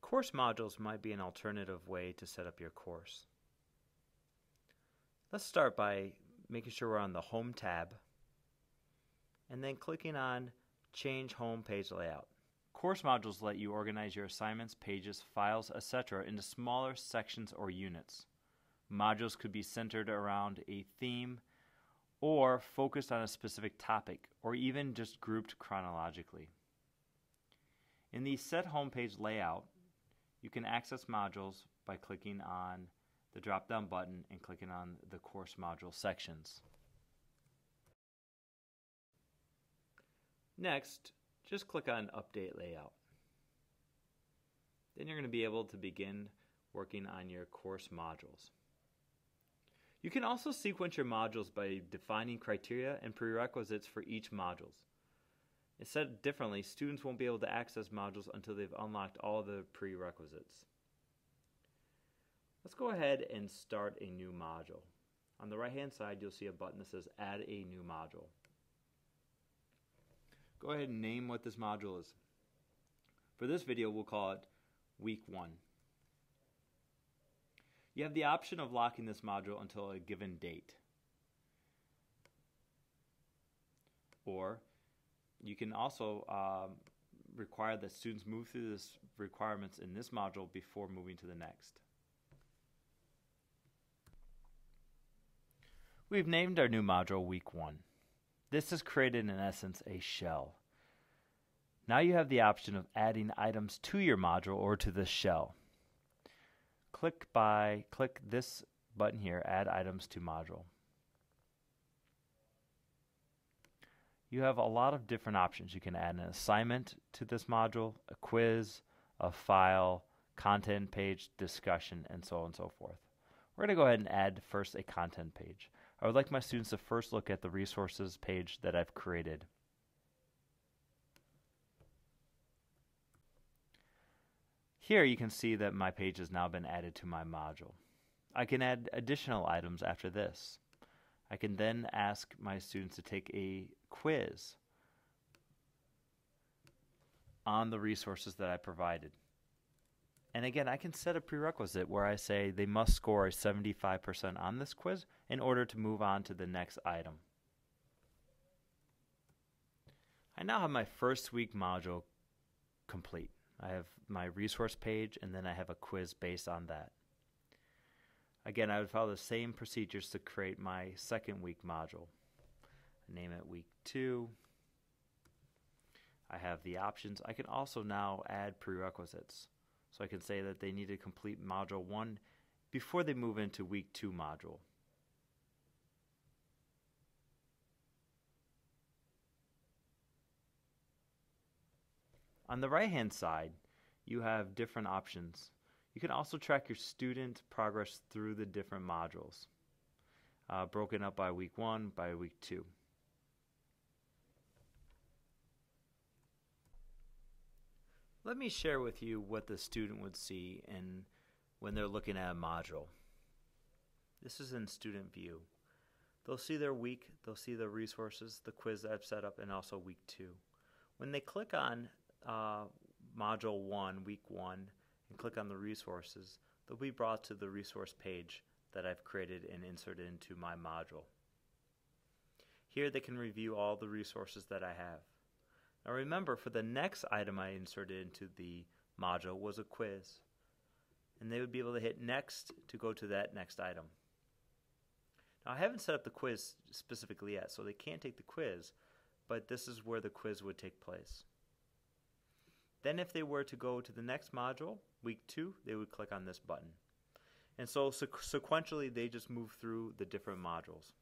Course modules might be an alternative way to set up your course. Let's start by making sure we're on the Home tab and then clicking on Change Home Page Layout. Course modules let you organize your assignments, pages, files, etc. into smaller sections or units. Modules could be centered around a theme or focused on a specific topic, or even just grouped chronologically. In the Set Homepage Layout, you can access modules by clicking on the drop-down button and clicking on the course module sections. Next, just click on Update Layout. Then you're going to be able to begin working on your course modules. You can also sequence your modules by defining criteria and prerequisites for each module. It's said differently, students won't be able to access modules until they've unlocked all the prerequisites. Let's go ahead and start a new module. On the right-hand side, you'll see a button that says Add a New Module. Go ahead and name what this module is. For this video, we'll call it Week 1. You have the option of locking this module until a given date. Or you can also require that students move through the requirements in this module before moving to the next. We've named our new module Week 1. This has created, in essence, a shell. Now you have the option of adding items to your module or to this shell. Click this button here, Add Items to Module. You have a lot of different options. You can add an assignment to this module, a quiz, a file, content page, discussion, and so on and so forth. We're going to go ahead and add first a content page. I would like my students to first look at the resources page that I've created. Here you can see that my page has now been added to my module. I can add additional items after this. I can then ask my students to take a quiz on the resources that I provided. And again, I can set a prerequisite where I say they must score 75% on this quiz in order to move on to the next item. I now have my first week module complete. I have my resource page and then I have a quiz based on that. Again, I would follow the same procedures to create my second week module. Name it Week 2. I have the options. I can also now add prerequisites. So I can say that they need to complete Module 1 before they move into Week 2 module. On the right-hand side, you have different options. You can also track your student progress through the different modules, broken up by Week 1, by Week 2. Let me share with you what the student would see when they're looking at a module. This is in student view. They'll see their week, they'll see the resources, the quiz that I've set up, and also Week 2. When they click on Module 1, Week 1, and click on the resources, they'll be brought to the resource page that I've created and inserted into my module. Here they can review all the resources that I have. Now remember, for the next item I inserted into the module was a quiz. And they would be able to hit next to go to that next item. Now I haven't set up the quiz specifically yet, so they can't take the quiz, but this is where the quiz would take place. Then if they were to go to the next module, Week 2, they would click on this button. And so sequentially they just move through the different modules.